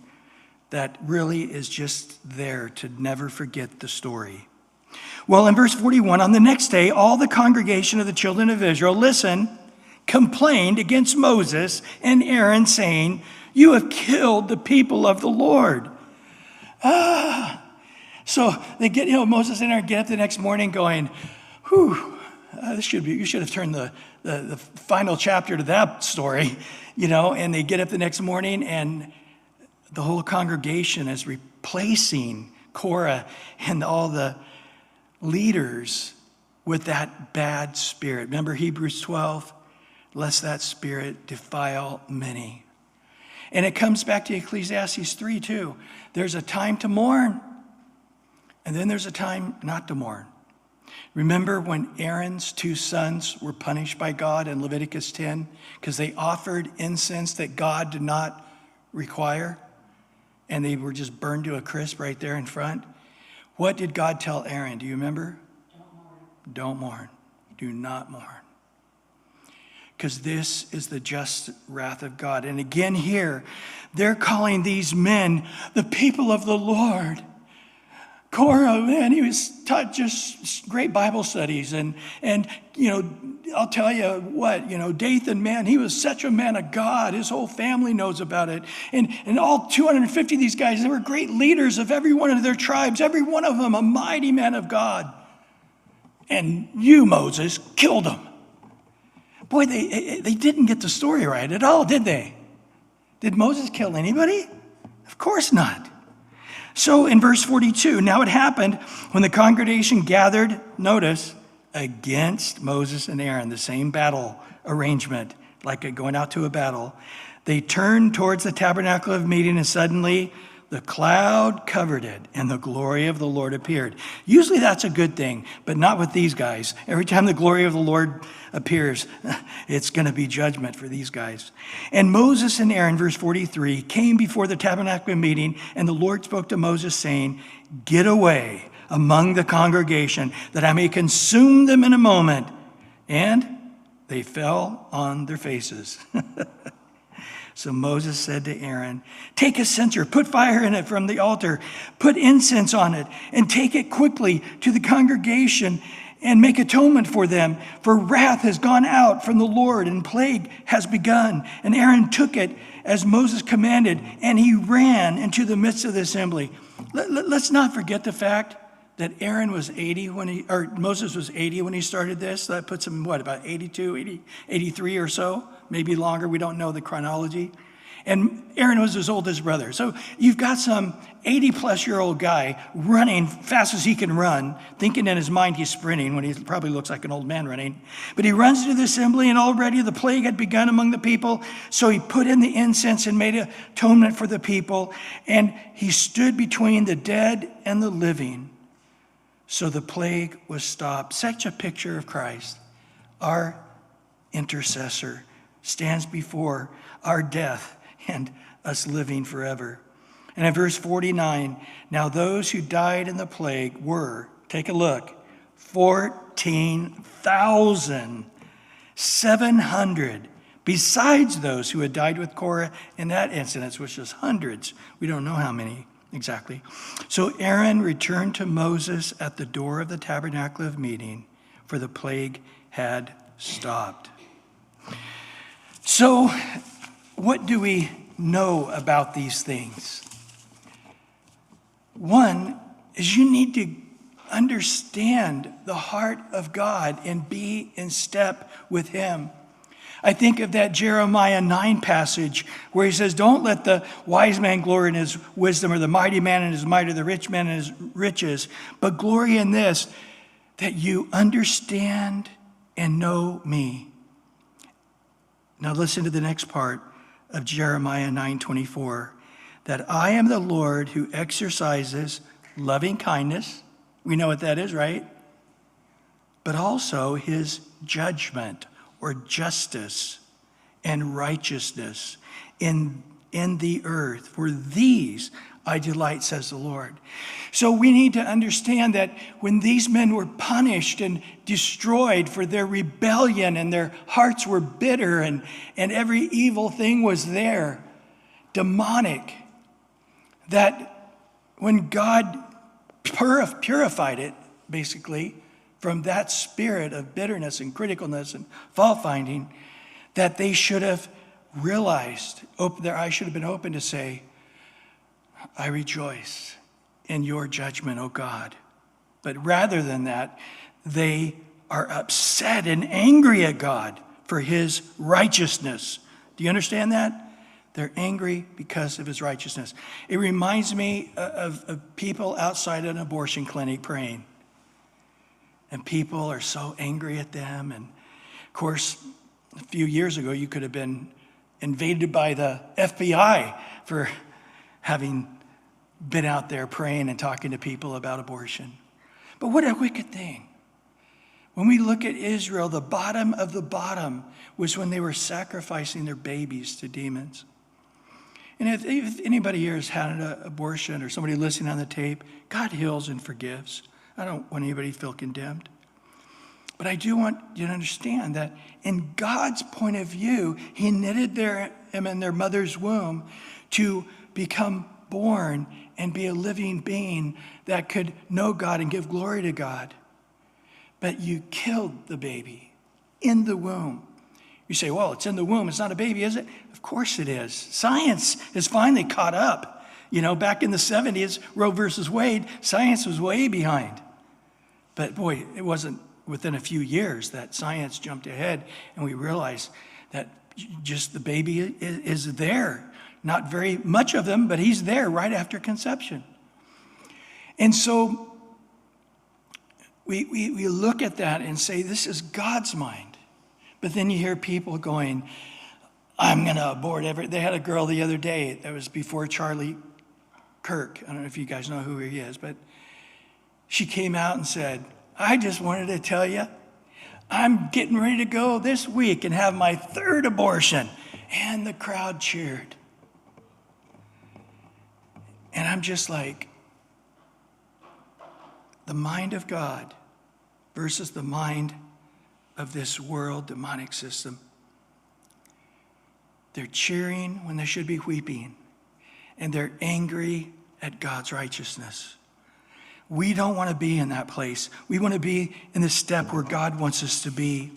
that really is just there to never forget the story. Well, in verse 41, on the next day, all the congregation of the children of Israel, complained against Moses and Aaron, saying, you have killed the people of the Lord. So they get, Moses and Aaron get up the next morning going, you should have turned the final chapter to that story, and they get up the next morning and the whole congregation is replacing Korah and all the leaders with that bad spirit. Remember Hebrews 12? Lest that spirit defile many. And it comes back to Ecclesiastes 3 too. There's a time to mourn, and then there's a time not to mourn. Remember when Aaron's two sons were punished by God in Leviticus 10 because they offered incense that God did not require, and they were just burned to a crisp right there in front? What did God tell Aaron? Do you remember? Don't mourn. Do not mourn. Because this is the just wrath of God. And again here, they're calling these men the people of the Lord. Korah, man, he was taught just great Bible studies. And I'll tell you what, Dathan, man, he was such a man of God. His whole family knows about it. And all 250 of these guys, they were great leaders of every one of their tribes, every one of them a mighty man of God. And you, Moses, killed them. Boy, they didn't get the story right at all, did they? Did Moses kill anybody? Of course not. So in verse 42, now it happened when the congregation gathered, notice, against Moses and Aaron, the same battle arrangement, like going out to a battle. They turned towards the tabernacle of meeting, and suddenly the cloud covered it, and the glory of the Lord appeared. Usually that's a good thing, but not with these guys. Every time the glory of the Lord appears, it's going to be judgment for these guys. And Moses and Aaron, verse 43, came before the tabernacle meeting, and the Lord spoke to Moses, saying, "Get away among the congregation, that I may consume them in a moment." And they fell on their faces. So Moses said to Aaron, "Take a censer, put fire in it from the altar, put incense on it, and take it quickly to the congregation and make atonement for them. For wrath has gone out from the Lord, and plague has begun." And Aaron took it as Moses commanded, and he ran into the midst of the assembly. Let's not forget the fact that Aaron was 80 Moses was 80 when he started this. That puts him, about 82, 83 or so, maybe longer. We don't know the chronology. And Aaron was as old as his brother. So you've got some 80-plus-year-old guy running fast as he can run, thinking in his mind he's sprinting when he probably looks like an old man running. But he runs into the assembly, and already the plague had begun among the people. So he put in the incense and made atonement for the people. And he stood between the dead and the living. So the plague was stopped. Such a picture of Christ. Our intercessor stands before our death and us living forever. And in verse 49, now those who died in the plague were, take a look, 14,700, besides those who had died with Korah in that incident, which was hundreds. We don't know how many exactly. So Aaron returned to Moses at the door of the tabernacle of meeting, for the plague had stopped. So what do we know about these things? One is you need to understand the heart of God and be in step with him. I think of that Jeremiah 9 passage where he says, "Don't let the wise man glory in his wisdom, or the mighty man in his might, or the rich man in his riches, but glory in this, that you understand and know me." Now listen to the next part of Jeremiah 9:24, that I am the Lord who exercises loving kindness. We know what that is, right? But also his judgment, or justice, and righteousness in the earth. For these I delight, says the Lord. So we need to understand that when these men were punished and destroyed for their rebellion, and their hearts were bitter, and every evil thing was there, demonic, that when God purified it, basically, from that spirit of bitterness and criticalness and fault finding, that they should have realized, their eyes should have been open to say, "I rejoice in your judgment, O God." But rather than that, they are upset and angry at God for his righteousness. Do you understand that? They're angry because of his righteousness. It reminds me of people outside an abortion clinic praying. And people are so angry at them. And of course, a few years ago, you could have been invaded by the FBI for having been out there praying and talking to people about abortion. But what a wicked thing. When we look at Israel, the bottom of the bottom was when they were sacrificing their babies to demons. And if anybody here has had an abortion, or somebody listening on the tape, God heals and forgives. I don't want anybody to feel condemned. But I do want you to understand that in God's point of view, he knitted them in their mother's womb to become born and be a living being that could know God and give glory to God. But you killed the baby in the womb. You say, well, it's in the womb. It's not a baby, is it? Of course it is. Science has finally caught up. You know, back in the 70s, Roe versus Wade, science was way behind. But boy, it wasn't within a few years that science jumped ahead, and we realized that just the baby is there. Not very much of them, but he's there right after conception. And so we look at that and say, this is God's mind. But then you hear people going, I'm going to abort everything. They had a girl the other day, that was before Charlie Kirk. I don't know if you guys know who he is, but she came out and said, I just wanted to tell you, I'm getting ready to go this week and have my 3rd abortion. And the crowd cheered. And I'm just like, the mind of God versus the mind of this world demonic system. They're cheering when they should be weeping, and they're angry at God's righteousness. We don't want to be in that place. We want to be in the step where God wants us to be.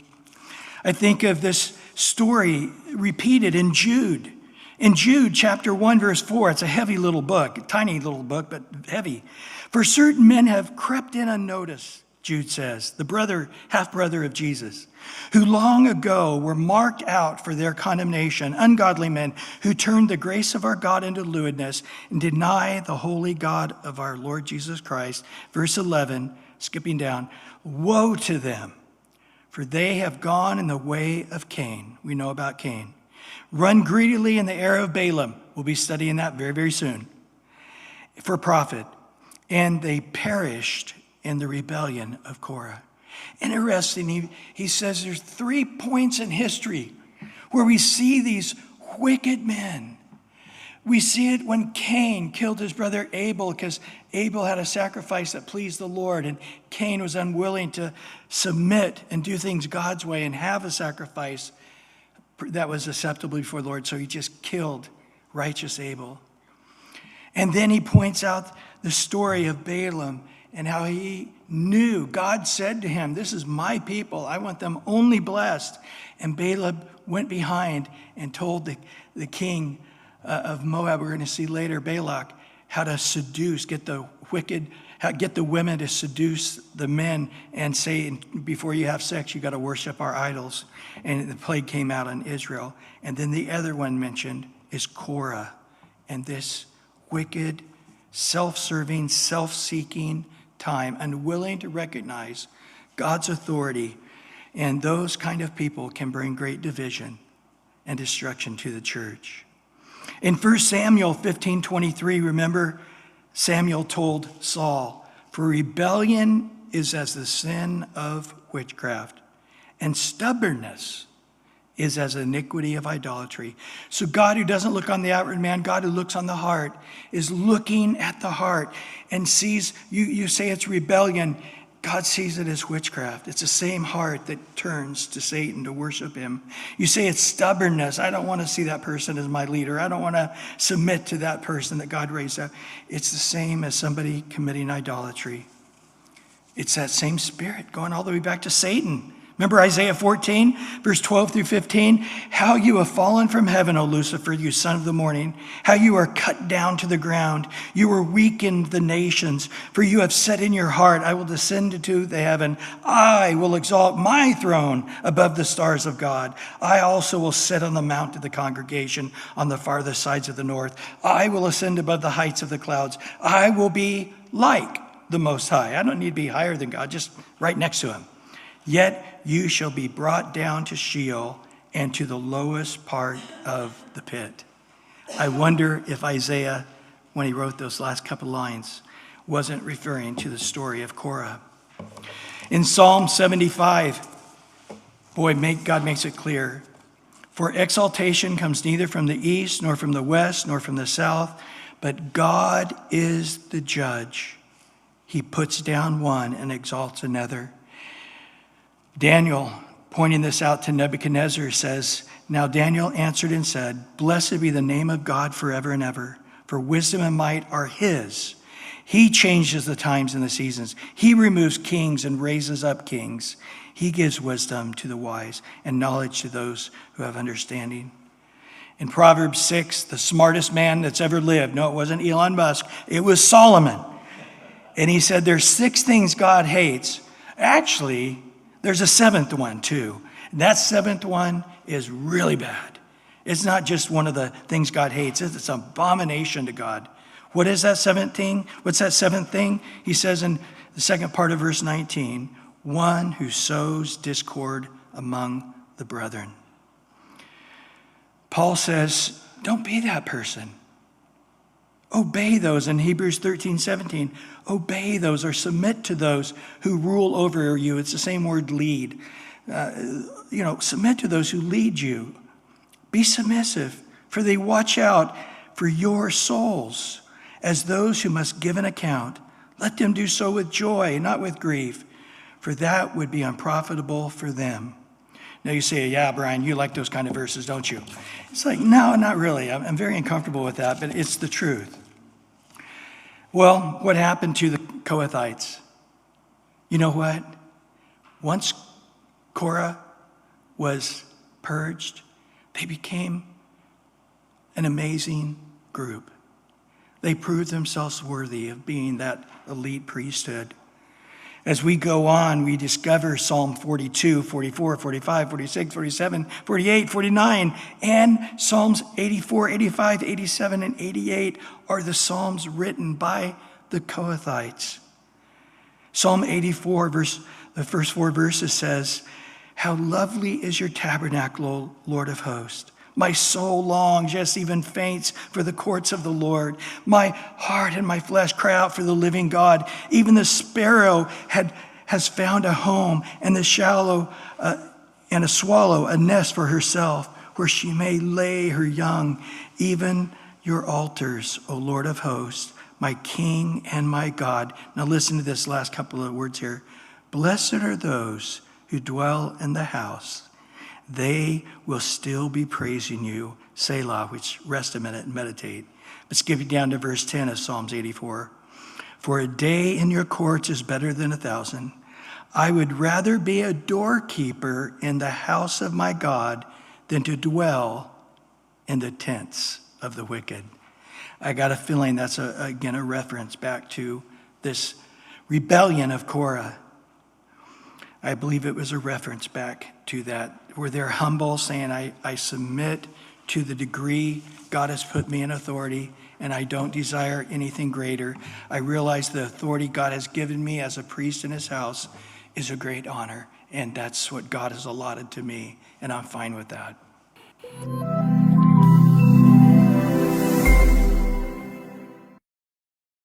I think of this story repeated in Jude. In Jude chapter 1, verse 4, it's a heavy little book, a tiny little book, but heavy. For certain men have crept in unnoticed, Jude says, the half-brother of Jesus, who long ago were marked out for their condemnation, ungodly men who turned the grace of our God into lewdness and deny the holy God of our Lord Jesus Christ. Verse 11, skipping down, woe to them, for they have gone in the way of Cain. We know about Cain. Run greedily in the error of Balaam. We'll be studying that very, very soon. For profit. And they perished in the rebellion of Korah. Interesting, he says there's 3 points in history where we see these wicked men. We see it when Cain killed his brother Abel because Abel had a sacrifice that pleased the Lord, and Cain was unwilling to submit and do things God's way and have a sacrifice that was acceptable before the Lord, so he just killed righteous Abel. And then he points out the story of Balaam and how he knew, God said to him, this is my people, I want them only blessed. And Balaam went behind and told the king of Moab, we're going to see later, Balak, how to seduce, get the women to seduce the men and say, before you have sex, you got to worship our idols. And the plague came out on Israel. And then the other one mentioned is Korah, and this wicked, self-serving, self-seeking time, unwilling to recognize God's authority. And those kind of people can bring great division and destruction to the church. In 1 Samuel 15:23, remember, Samuel told Saul, for rebellion is as the sin of witchcraft, and stubbornness is as iniquity of idolatry. So God, who doesn't look on the outward man, God who looks on the heart, is looking at the heart and sees, you say it's rebellion, God sees it as witchcraft. It's the same heart that turns to Satan to worship him. You say it's stubbornness. I don't want to see that person as my leader. I don't want to submit to that person that God raised up. It's the same as somebody committing idolatry. It's that same spirit going all the way back to Satan. Remember Isaiah 14, verse 12 through 15? How you have fallen from heaven, O Lucifer, you son of the morning. How you are cut down to the ground. You are weakened the nations. For you have said in your heart, I will descend into the heaven. I will exalt my throne above the stars of God. I also will sit on the mount of the congregation on the farthest sides of the north. I will ascend above the heights of the clouds. I will be like the Most High. I don't need to be higher than God, just right next to him. Yet you shall be brought down to Sheol and to the lowest part of the pit. I wonder if Isaiah, when he wrote those last couple lines, wasn't referring to the story of Korah. In Psalm 75, God makes it clear. For exaltation comes neither from the east, nor from the west, nor from the south, but God is the judge. He puts down one and exalts another. Daniel, pointing this out to Nebuchadnezzar, says, now Daniel answered and said, blessed be the name of God forever and ever, for wisdom and might are his. He changes the times and the seasons. He removes kings and raises up kings. He gives wisdom to the wise and knowledge to those who have understanding. In Proverbs 6, the smartest man that's ever lived, no, it wasn't Elon Musk, it was Solomon. And he said there's 6 things God hates. Actually, there's a 7th one too. And that 7th one is really bad. It's not just one of the things God hates. It's an abomination to God. What is that 7th thing? What's that 7th thing? He says in the second part of verse 19, one who sows discord among the brethren. Paul says, don't be that person. Obey those in Hebrews 13:17. Obey those or submit to those who rule over you. It's the same word, lead. Submit to those who lead you. Be submissive, for they watch out for your souls as those who must give an account. Let them do so with joy, not with grief, for that would be unprofitable for them. Now you say, yeah, Bryan, you like those kind of verses, don't you? It's like, no, not really. I'm very uncomfortable with that, but it's the truth. Well, what happened to the Kohathites? You know what? Once Korah was purged, they became an amazing group. They proved themselves worthy of being that elite priesthood. As we go on, we discover Psalm 42, 44, 45, 46, 47, 48, 49, and Psalms 84, 85, 87, and 88 are the Psalms written by the Kohathites. Psalm 84, the first 4 verses says, "How lovely is your tabernacle, Lord of hosts. My soul longs, yes, even faints for the courts of the Lord. My heart and my flesh cry out for the living God. Even the sparrow has found a home, and the and a swallow a nest for herself, where she may lay her young. Even your altars, O Lord of hosts, my King and my God." Now listen to this last couple of words here. "Blessed are those who dwell in the house. They will still be praising you." Selah, which rest a minute and meditate. Let's skip you down to verse 10 of Psalms 84. "For a day in your courts is better than 1,000. I would rather be a doorkeeper in the house of my God than to dwell in the tents of the wicked." I got a feeling that's, again, a reference back to this rebellion of Korah. I believe it was a reference back to that, where they're humble, saying, I submit to the degree God has put me in authority, and I don't desire anything greater. I realize the authority God has given me as a priest in his house is a great honor, and that's what God has allotted to me, and I'm fine with that.